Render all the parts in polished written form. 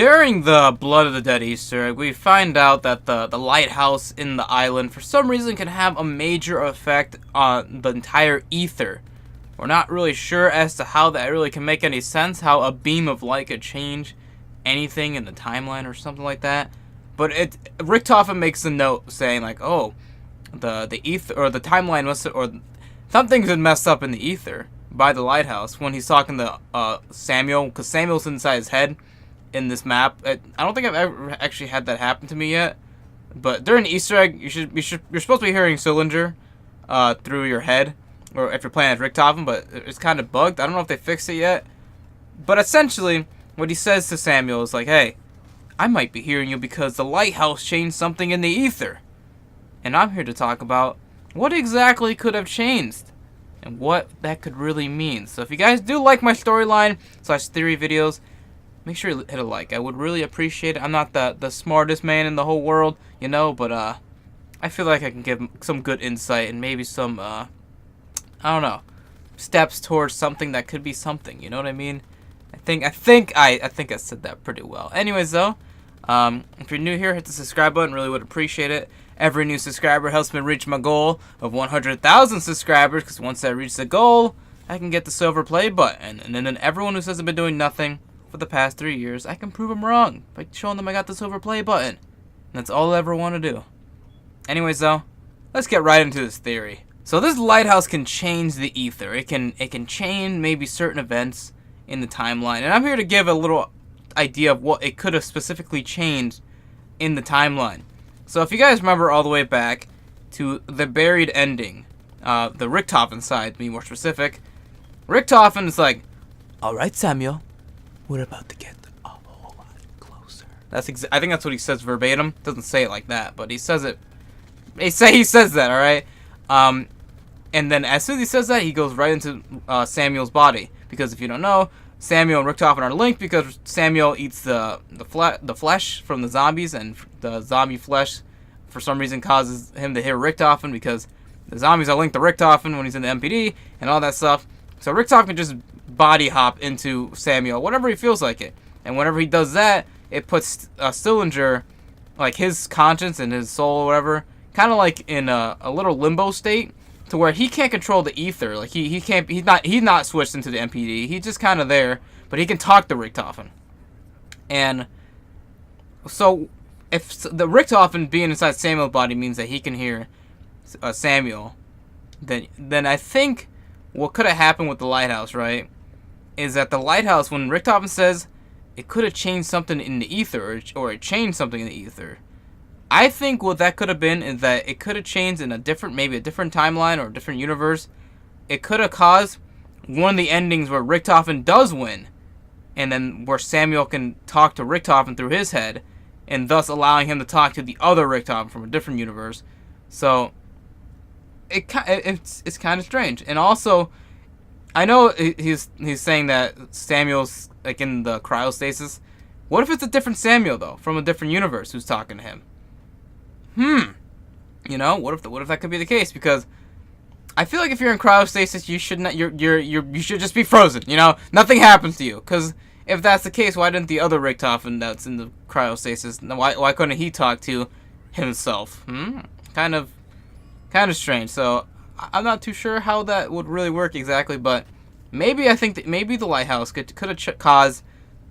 During the Blood of the Dead Easter egg, we find out that the lighthouse in the island, for some reason, can have a major effect on the entire ether. We're not really sure as to how that really can make any sense, how a beam of light could change anything in the timeline or something like that. But Richtofen makes a note saying like, oh, the ether or the timeline must, or something's been messed up in the ether by the lighthouse when he's talking to Samuel, because Samuel's inside his head in this map. I don't think I've ever actually had that happen to me yet. But during the Easter egg, you're supposed to be hearing Cylinder through your head, or if you're playing as Richtofen, but it's kind of bugged. I don't know if they fixed it yet. But essentially, what he says to Samuel is like, hey, I might be hearing you because the lighthouse changed something in the ether. And I'm here to talk about what exactly could have changed and what that could really mean. So if you guys do like my storyline / theory videos, make sure you hit a like. I would really appreciate it. I'm not the smartest man in the whole world, you know, but I feel like I can give some good insight and maybe some I don't know, steps towards something that could be something. You know what I mean? I think I said that pretty well. Anyways, though, if you're new here, hit the subscribe button. Really would appreciate it. Every new subscriber helps me reach my goal of 100,000 subscribers, because once I reach the goal, I can get the silver play button. And then everyone who says I've been doing nothing for the past 3 years, I can prove them wrong by showing them I got the silver play button. And that's all I ever want to do. Anyways, though, let's get right into this theory. So this lighthouse can change the ether. It can change maybe certain events in the timeline. And I'm here to give a little idea of what it could have specifically changed in the timeline. So if you guys remember all the way back to the buried ending, the Richtofen side, to be more specific, Richtofen is like, alright, Samuel, we're about to get a whole lot closer. I think that's what he says verbatim. Doesn't say it like that, but he says it. He says that, alright? And then as soon as he says that, he goes right into Samuel's body. Because if you don't know, Samuel and Richtofen are linked because Samuel eats the flesh from the zombies, and the zombie flesh for some reason causes him to hear Richtofen, because the zombies are linked to Richtofen when he's in the MPD and all that stuff. So Richtofen just body hop into Samuel whenever he feels like it, and whenever he does that, it puts Cylinder, like his conscience and his soul or whatever, kind of like in a little limbo state, to where he can't control the ether. Like he's not switched into the MPD. He's just kind of there, but he can talk to Richtofen. And so if the Richtofen being inside Samuel's body means that he can hear Samuel, then I think what could have happened with the lighthouse, right, is that the lighthouse, when Richtofen says it could have changed something in the ether, or it changed something in the ether, I think what that could have been is that it could have changed in maybe a different timeline or a different universe. It could have caused one of the endings where Richtofen does win, and then where Samuel can talk to Richtofen through his head, and thus allowing him to talk to the other Richtofen from a different universe. So it's kind of strange. And also, I know he's saying that Samuel's like in the cryostasis. What if it's a different Samuel though, from a different universe, who's talking to him? You know, what if that could be the case? Because I feel like if you're in cryostasis, you should not. You should just be frozen. You know, nothing happens to you. Because if that's the case, why didn't the other Richtofen that's in the cryostasis? Why couldn't he talk to himself? Kind of strange. So I'm not too sure how that would really work exactly. But maybe I think that maybe the lighthouse could have caused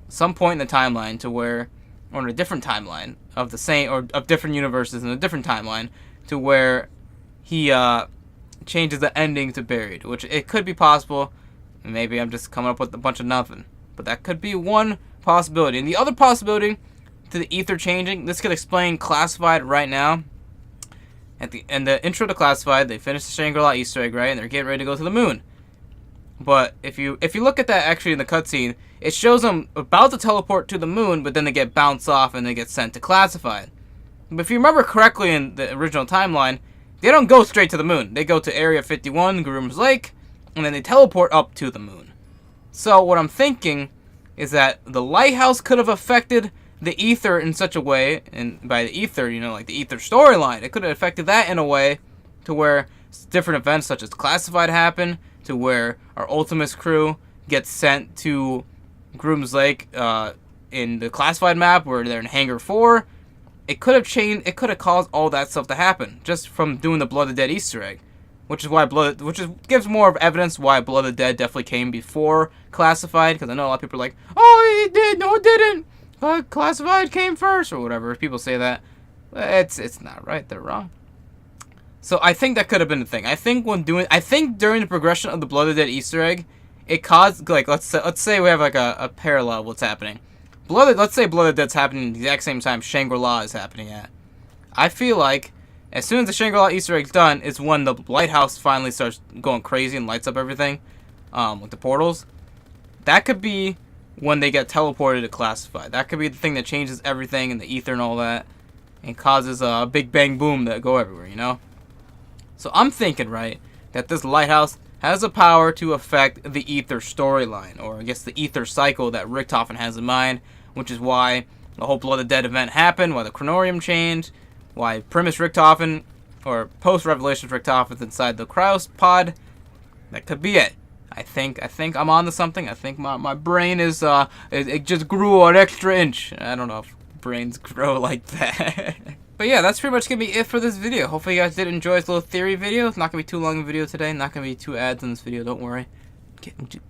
some point in the timeline to where, or in a different timeline of the same, or of different universes in a different timeline, to where he changes the ending to buried, which it could be possible. Maybe I'm just coming up with a bunch of nothing, but that could be one possibility. And the other possibility to the ether changing, this could explain Classified right now. At the intro to Classified, they finished the Shangri-La Easter egg, right, and they're getting ready to go to the moon. But if you look at that actually in the cutscene, it shows them about to teleport to the moon, but then they get bounced off and they get sent to Classified. But if you remember correctly in the original timeline, they don't go straight to the moon. They go to Area 51, Groom's Lake, and then they teleport up to the moon. So what I'm thinking is that the lighthouse could have affected the ether in such a way, and by the ether, you know, like the ether storyline, it could have affected that in a way to where different events such as Classified happen, to where our Ultimus crew gets sent to Groom's Lake in the classified map where they're in Hangar 4, it could have changed. It could have caused all that stuff to happen just from doing the Blood of the Dead Easter egg, which is why gives more of evidence why Blood of the Dead definitely came before classified. Because I know a lot of people are like, oh, he did, no, it didn't. Classified came first or whatever. People say that. It's not right. They're wrong. So I think that could have been the thing. I think during the progression of the Blood of the Dead Easter egg, it caused, like, let's say we have like a parallel of what's happening. Let's say Blood of the Dead's happening at the exact same time Shangri-La is happening at. I feel like as soon as the Shangri-La Easter egg's done, is when the Lighthouse finally starts going crazy and lights up everything, with the portals. That could be when they get teleported to classified. That could be the thing that changes everything and the ether and all that, and causes a big bang boom that go everywhere, you know? So I'm thinking, right, that this Lighthouse has the power to affect the ether storyline, or I guess the ether cycle that Richtofen has in mind, which is why the whole Blood of the Dead event happened, why the Chronorium changed, why Primus Richtofen, or post-Revelations Richtofen inside the Cryos pod. That could be it. I think I'm onto something. I think my brain is, it just grew an extra inch. I don't know if brains grow like that. But yeah, that's pretty much going to be it for this video. Hopefully you guys did enjoy this little theory video. It's not going to be too long of a video today. Not going to be 2 ads in this video, don't worry.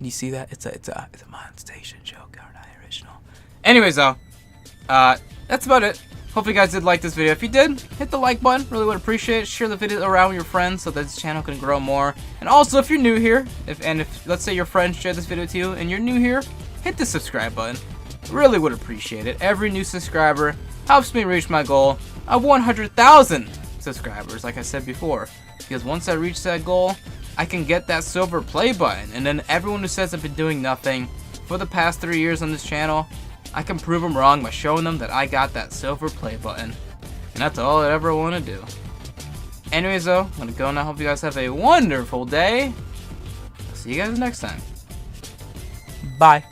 You see that? It's a Mon joke, aren't I? Original. Anyways, though, that's about it. Hopefully you guys did like this video. If you did, hit the like button. Really would appreciate it. Share the video around with your friends so that this channel can grow more. And also, if you're new here, if let's say your friends shared this video to you and you're new here, hit the subscribe button. Really would appreciate it. Every new subscriber helps me reach my goal of 100,000 subscribers, like I said before. Because once I reach that goal, I can get that silver play button. And then everyone who says I've been doing nothing for the past 3 years on this channel, I can prove them wrong by showing them that I got that silver play button. And that's all I ever want to do. Anyways, though, I'm going to go now. Hope you guys have a wonderful day. I'll see you guys next time. Bye.